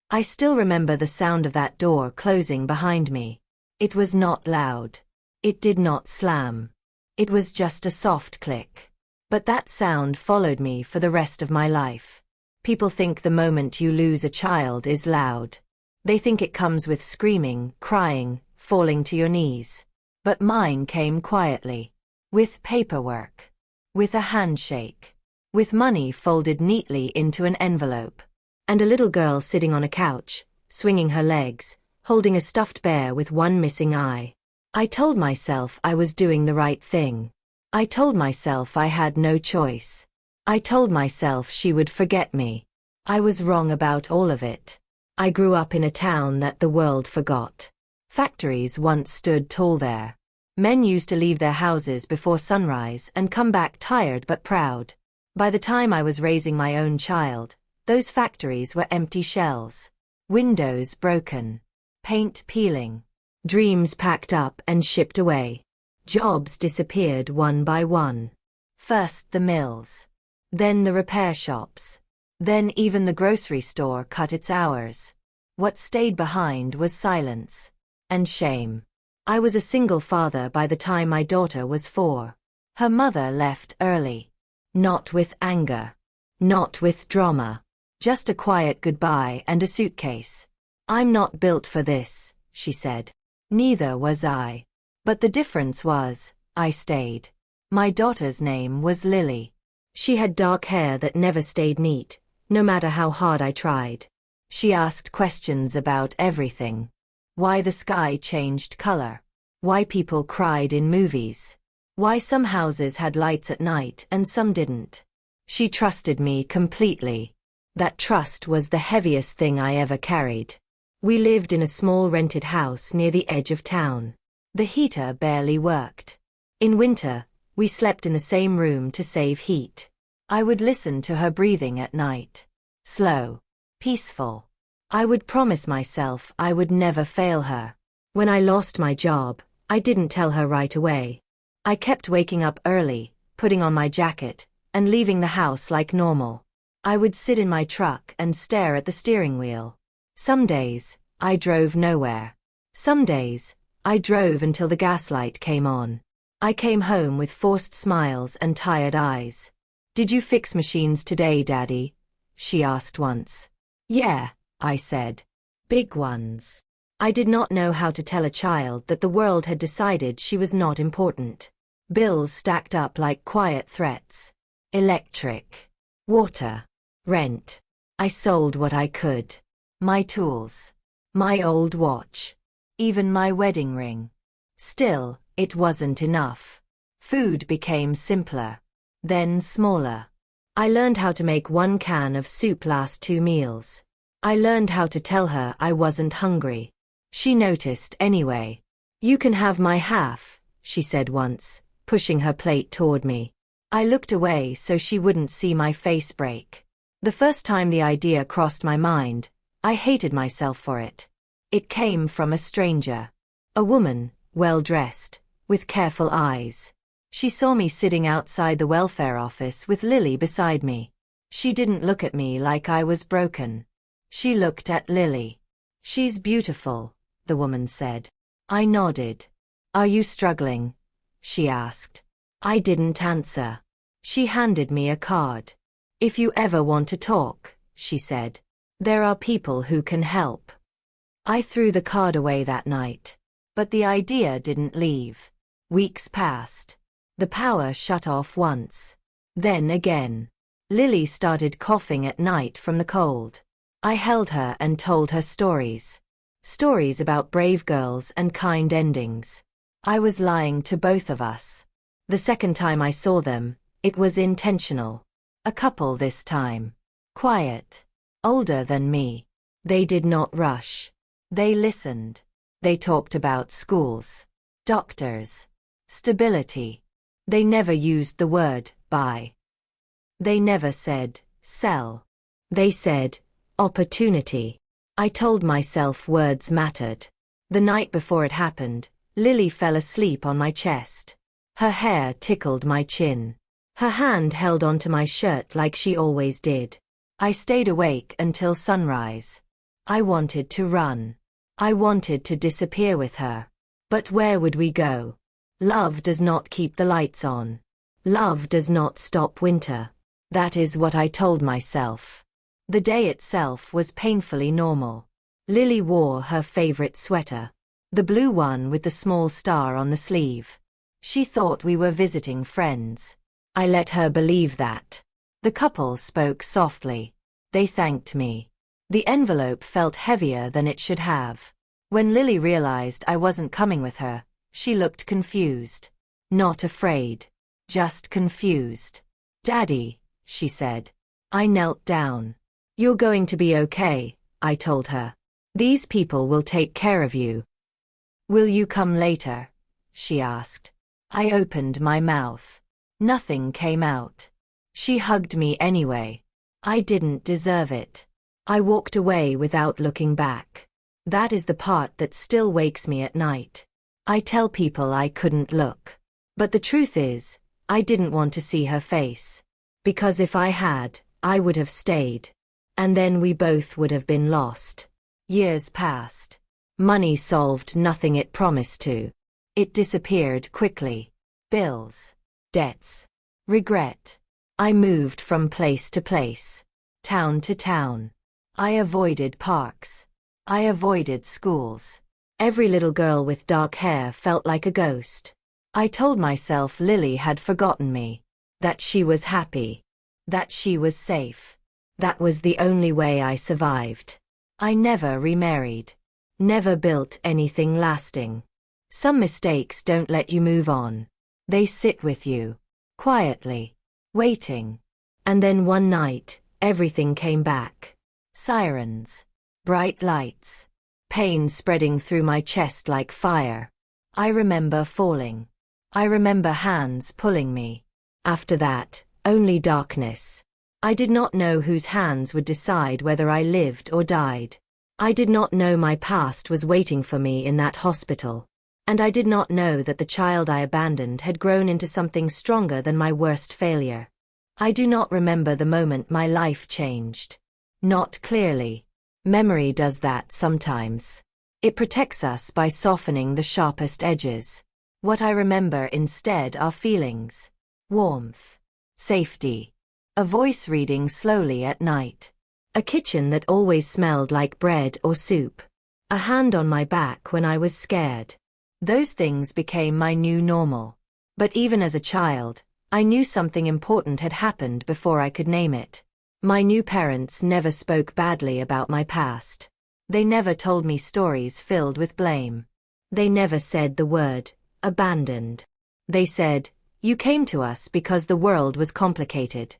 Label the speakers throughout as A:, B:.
A: I still remember the sound of that door closing behind me. It was not loud. It did not slam. It was just a soft click. But that sound followed me for the rest of my life. People think the moment you lose a child is loud. They think it comes with screaming, crying, falling to your knees. But mine came quietly. With paperwork. With a handshake. With money folded neatly into an envelope. And a little girl sitting on a couch, swinging her legs, holding a stuffed bear with one missing eye. I told myself I was doing the right thing. I told myself I had no choice. I told myself she would forget me. I was wrong about all of it. I grew up in a town that the world forgot. Factories once stood tall there. Men used to leave their houses before sunrise and come back tired but proud. By the time I was raising my own child, those factories were empty shells. Windows broken. Paint peeling. Dreams packed up and shipped away. Jobs disappeared one by one. First the mills. Then the repair shops. Then even the grocery store cut its hours. What stayed behind was silence. And shame. I was a single father by the time my daughter was 4. Her mother left early. Not with anger. Not with drama. Just a quiet goodbye and a suitcase. "I'm not built for this," she said. Neither was I. But the difference was, I stayed. My daughter's name was Lily. She had dark hair that never stayed neat, no matter how hard I tried. She asked questions about everything. Why the sky changed color. Why people cried in movies. Why some houses had lights at night and some didn't. She trusted me completely. That trust was the heaviest thing I ever carried. We lived in a small rented house near the edge of town. The heater barely worked. In winter, we slept in the same room to save heat. I would listen to her breathing at night. Slow. Peaceful. I would promise myself I would never fail her. When I lost my job, I didn't tell her right away. I kept waking up early, putting on my jacket, and leaving the house like normal. I would sit in my truck and stare at the steering wheel. Some days, I drove nowhere. Some days, I drove until the gaslight came on. I came home with forced smiles and tired eyes. "Did you fix machines today, Daddy?" she asked once. "Yeah," I said. "Big ones." I did not know how to tell a child that the world had decided she was not important. Bills stacked up like quiet threats. Electric. Water. Rent. I sold what I could. My tools. My old watch. Even my wedding ring. Still, it wasn't enough. Food became simpler. Then smaller. I learned how to make 1 can of soup last 2 meals. I learned how to tell her I wasn't hungry. She noticed anyway. "You can have my half," she said once, pushing her plate toward me. I looked away so she wouldn't see my face break. The first time the idea crossed my mind, I hated myself for it. It came from a stranger. A woman, well-dressed, with careful eyes. She saw me sitting outside the welfare office with Lily beside me. She didn't look at me like I was broken. She looked at Lily. "She's beautiful," the woman said. I nodded. "Are you struggling?" she asked. I didn't answer. She handed me a card. "If you ever want to talk," she said, "there are people who can help." I threw the card away that night. But the idea didn't leave. Weeks passed. The power shut off once. Then again. Lily started coughing at night from the cold. I held her and told her stories. Stories about brave girls and kind endings. I was lying to both of us. The second time I saw them, it was intentional. A couple this time. Quiet. Older than me. They did not rush. They listened. They talked about schools. Doctors. Stability. They never used the word buy. They never said sell. They said opportunity. I told myself words mattered. The night before it happened, Lily fell asleep on my chest. Her hair tickled my chin. Her hand held onto my shirt like she always did. I stayed awake until sunrise. I wanted to run. I wanted to disappear with her. But where would we go? Love does not keep the lights on. Love does not stop winter. That is what I told myself. The day itself was painfully normal. Lily wore her favorite sweater. The blue one with the small star on the sleeve. She thought we were visiting friends. I let her believe that. The couple spoke softly. They thanked me. The envelope felt heavier than it should have. When Lily realized I wasn't coming with her, she looked confused. Not afraid. Just confused. "Daddy," she said. I knelt down. "You're going to be okay," I told her. "These people will take care of you." "Will you come later?" she asked. I opened my mouth. Nothing came out. She hugged me anyway. I didn't deserve it. I walked away without looking back. That is the part that still wakes me at night. I tell people I couldn't look. But the truth is, I didn't want to see her face. Because if I had, I would have stayed. And then we both would have been lost. Years passed. Money solved nothing it promised to. It disappeared quickly. Bills. Debts. Regret. I moved from place to place. Town to town. I avoided parks. I avoided schools. Every little girl with dark hair felt like a ghost. I told myself Lily had forgotten me. That she was happy. That she was safe. That was the only way I survived. I never remarried. Never built anything lasting. Some mistakes don't let you move on. They sit with you. Quietly. Waiting. And then one night, everything came back. Sirens. Bright lights. Pain spreading through my chest like fire. I remember falling. I remember hands pulling me. After that, only darkness. I did not know whose hands would decide whether I lived or died. I did not know my past was waiting for me in that hospital. And I did not know that the child I abandoned had grown into something stronger than my worst failure. I do not remember the moment my life changed. Not clearly. Memory does that sometimes. It protects us by softening the sharpest edges. What I remember instead are feelings. Warmth. Safety. A voice reading slowly at night. A kitchen that always smelled like bread or soup. A hand on my back when I was scared. Those things became my new normal. But even as a child, I knew something important had happened before I could name it. My new parents never spoke badly about my past. They never told me stories filled with blame. They never said the word, abandoned. They said, "You came to us because the world was complicated."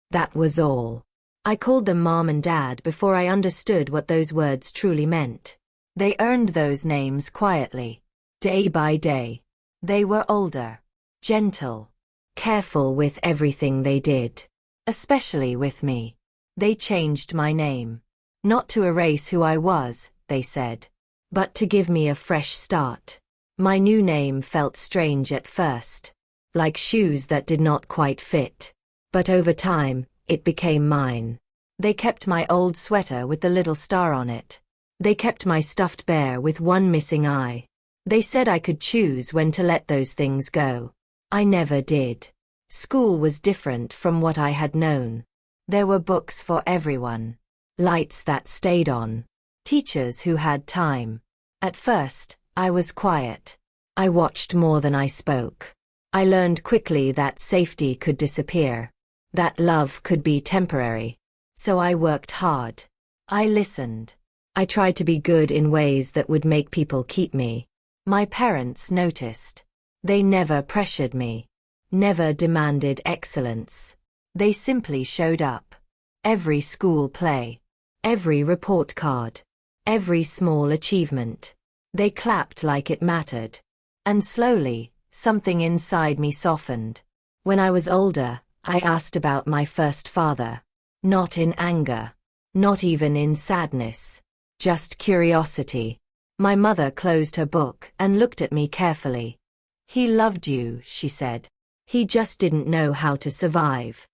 A: That was all. I called them Mom and Dad before I understood what those words truly meant. They earned those names quietly. Day by day. They were older. Gentle. Careful with everything they did. Especially with me. They changed my name. Not to erase who I was, they said. But to give me a fresh start. My new name felt strange at first. Like shoes that did not quite fit. But over time, it became mine. They kept my old sweater with the little star on it. They kept my stuffed bear with one missing eye. They said I could choose when to let those things go. I never did. School was different from what I had known. There were books for everyone. Lights that stayed on. Teachers who had time. At first, I was quiet. I watched more than I spoke. I learned quickly that safety could disappear. That love could be temporary. So I worked hard. I listened. I tried to be good in ways that would make people keep me. My parents noticed. They never pressured me. Never demanded excellence. They simply showed up. Every school play. Every report card. Every small achievement. They clapped like it mattered. And slowly, something inside me softened. When I was older, I asked about my first father. Not in anger. Not even in sadness. Just curiosity. My mother closed her book and looked at me carefully. "He loved you," she said. "He just didn't know how to survive."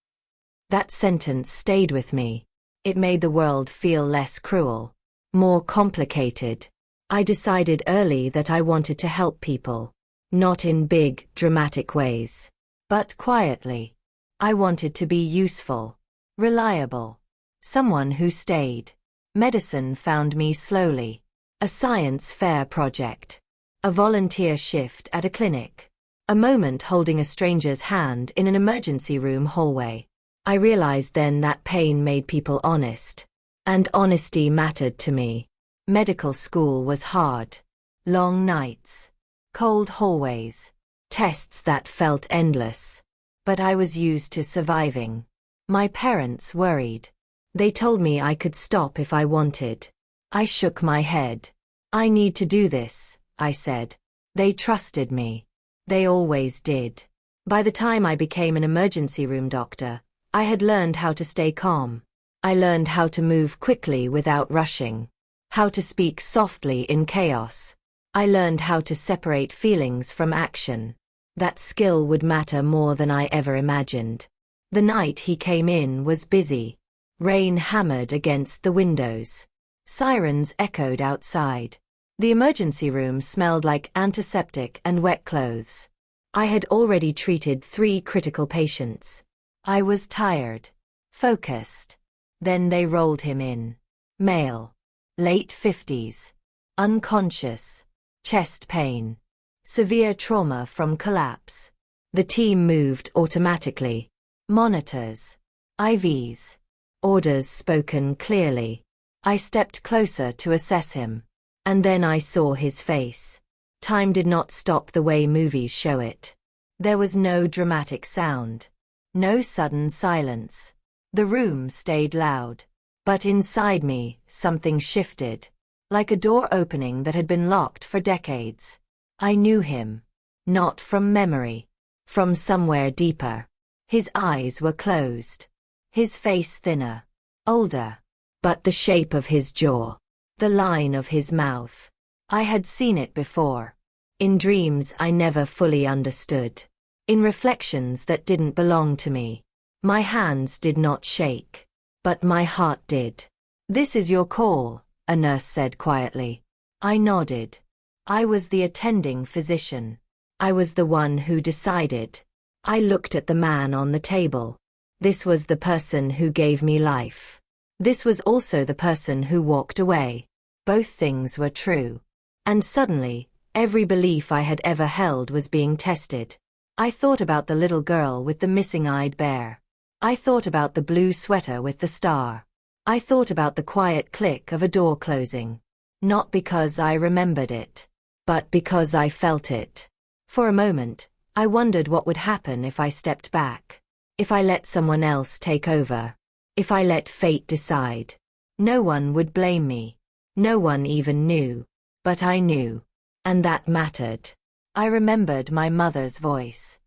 A: That sentence stayed with me. It made the world feel less cruel. more complicated. I decided early that I wanted to help people. Not in big, dramatic ways, but quietly. I wanted to be useful, reliable, someone who stayed. Medicine found me slowly. A science fair project. A volunteer shift at a clinic. A moment holding a stranger's hand in an emergency room hallway. I realized then that pain made people honest. And honesty mattered to me. Medical school was hard. Long nights. Cold hallways. Tests that felt endless. But I was used to surviving. My parents worried. They told me I could stop if I wanted. I shook my head. I need to do this, I said. They trusted me. They always did. By the time I became an emergency room doctor, I had learned how to stay calm. I learned how to move quickly without rushing. How to speak softly in chaos. I learned how to separate feelings from action. That skill would matter more than I ever imagined. The night he came in was busy. Rain hammered against the windows. Sirens echoed outside. The emergency room smelled like antiseptic and wet clothes. I had already treated 3 critical patients. I was tired. Focused. Then they rolled him in. Male. Late 50s. Unconscious. Chest pain. Severe trauma from collapse. The team moved automatically. Monitors. IVs. Orders spoken clearly. I stepped closer to assess him. And then I saw his face. Time did not stop the way movies show it. There was no dramatic sound. No sudden silence. The room stayed loud. But inside me, something shifted. Like a door opening that had been locked for decades. I knew him. Not from memory. From somewhere deeper. His eyes were closed. His face thinner. Older. But the shape of his jaw. The line of his mouth. I had seen it before. In dreams I never fully understood. In reflections that didn't belong to me. My hands did not shake. But my heart did. "This is your call," a nurse said quietly. I nodded. I was the attending physician. I was the one who decided. I looked at the man on the table. This was the person who gave me life. This was also the person who walked away. Both things were true. And suddenly, every belief I had ever held was being tested. I thought about the little girl with the missing-eyed bear. I thought about the blue sweater with the star. I thought about the quiet click of a door closing. Not because I remembered it, but because I felt it. For a moment, I wondered what would happen if I stepped back. If I let someone else take over. If I let fate decide. No one would blame me. No one even knew. But I knew. And that mattered. I remembered my mother's voice.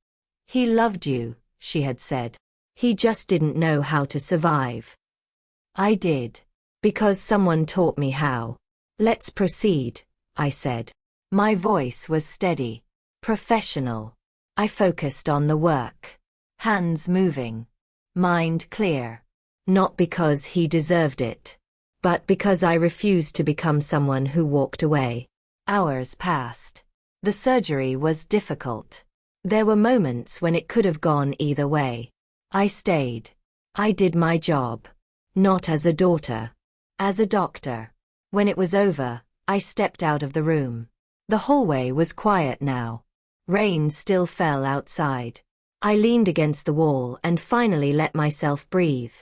A: "He loved you," she had said. "He just didn't know how to survive." I did. Because someone taught me how. "Let's proceed," I said. My voice was steady. Professional. I focused on the work. Hands moving. Mind clear. Not because he deserved it. But because I refused to become someone who walked away. Hours passed. The surgery was difficult. There were moments when it could have gone either way. I stayed. I did my job. Not as a daughter. As a doctor. When it was over, I stepped out of the room. The hallway was quiet now. Rain still fell outside. I leaned against the wall and finally let myself breathe.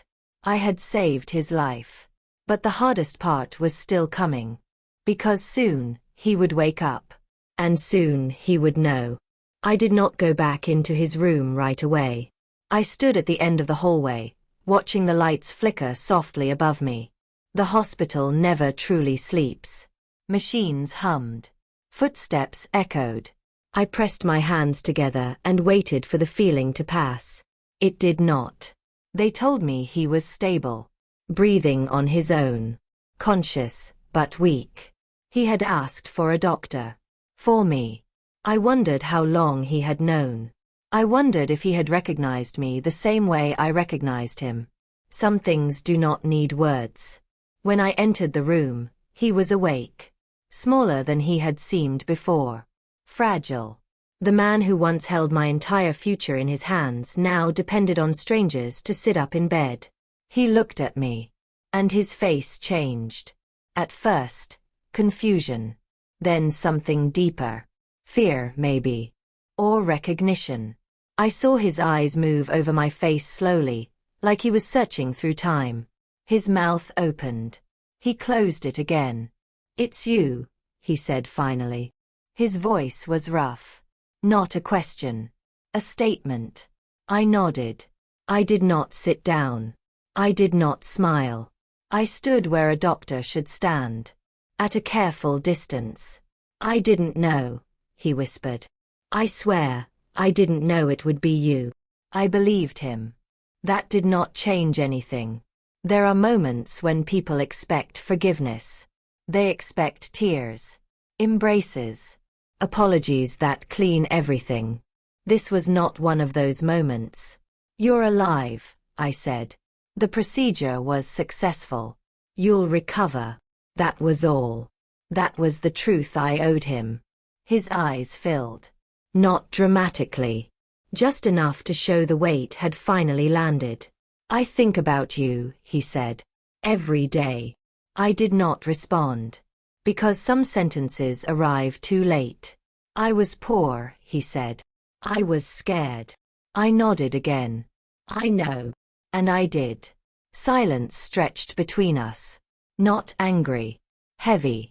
A: I had saved his life. But the hardest part was still coming. Because soon, he would wake up. And soon he would know. I did not go back into his room right away. I stood at the end of the hallway, watching the lights flicker softly above me. The hospital never truly sleeps. Machines hummed. Footsteps echoed. I pressed my hands together and waited for the feeling to pass. It did not. They told me he was stable. Breathing on his own. Conscious, but weak. He had asked for a doctor. For me. I wondered how long he had known. I wondered if he had recognized me the same way I recognized him. Some things do not need words. When I entered the room, He was awake. Smaller than he had seemed before. Fragile. The man who once held my entire future in his hands now depended on strangers to sit up in bed. He looked at me. And his face changed. At first, confusion. Then something deeper. Fear, maybe. Or recognition. I saw his eyes move over my face slowly, like he was searching through time. His mouth opened. He closed it again. "It's you," he said finally. His voice was rough. Not a question. A statement. I nodded. I did not sit down. I did not smile. I stood where a doctor should stand. At a careful distance. "I didn't know," he whispered. "I swear, I didn't know it would be you." I believed him. That did not change anything. There are moments when people expect forgiveness. They expect tears. Embraces. Apologies that clean everything. This was not one of those moments. "You're alive," I said. "The procedure was successful. You'll recover." That was all. That was the truth I owed him. His eyes filled. Not dramatically. Just enough to show the weight had finally landed. "I think about you," he said. "Every day." I did not respond. Because some sentences arrive too late. "I was poor," he said. "I was scared." I nodded again. "I know." And I did. Silence stretched between us. Not angry. Heavy.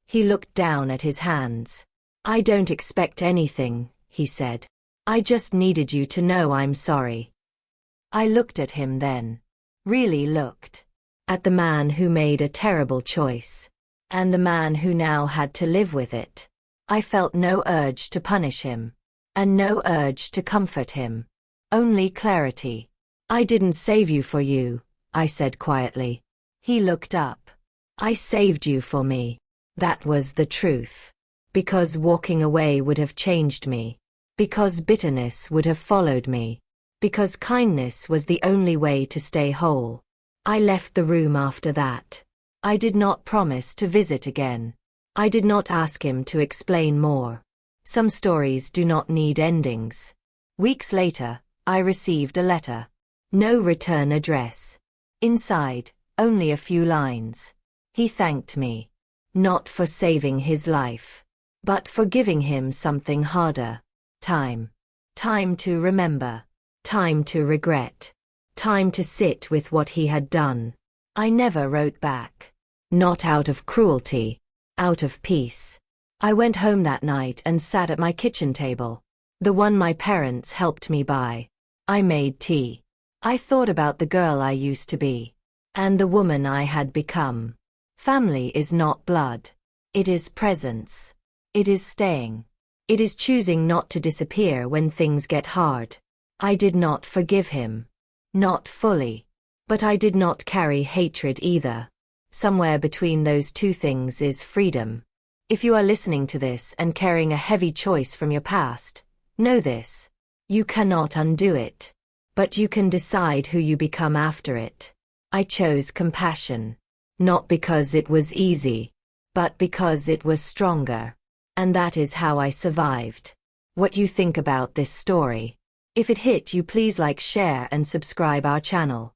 A: He looked down at his hands. "I don't expect anything," he said. "I just needed you to know I'm sorry." I looked at him then. Really looked. At the man who made a terrible choice. And the man who now had to live with it. I felt no urge to punish him. And no urge to comfort him. Only clarity. "I didn't save you for you," I said quietly. He looked up. "I saved you for me." That was the truth. Because walking away would have changed me. Because bitterness would have followed me. Because kindness was the only way to stay whole. I left the room after that. I did not promise to visit again. I did not ask him to explain more. Some stories do not need endings. Weeks later, I received a letter. No return address. Inside, only a few lines. He thanked me. Not for saving his life. But for giving him something harder. Time. Time to remember. Time to regret. Time to sit with what he had done. I never wrote back. Not out of cruelty. Out of peace. I went home that night and sat at my kitchen table. The one my parents helped me buy. I made tea. I thought about the girl I used to be. And the woman I had become. Family is not blood. It is presence. It is staying. It is choosing not to disappear when things get hard. I did not forgive him. Not fully. But I did not carry hatred either. Somewhere between those two things is freedom. If you are listening to this and carrying a heavy choice from your past, know this. You cannot undo it. But you can decide who you become after it. I chose compassion. Not because it was easy. But because it was stronger. And that is how I survived. What you think about this story? If it hit you, please like, share and subscribe our channel.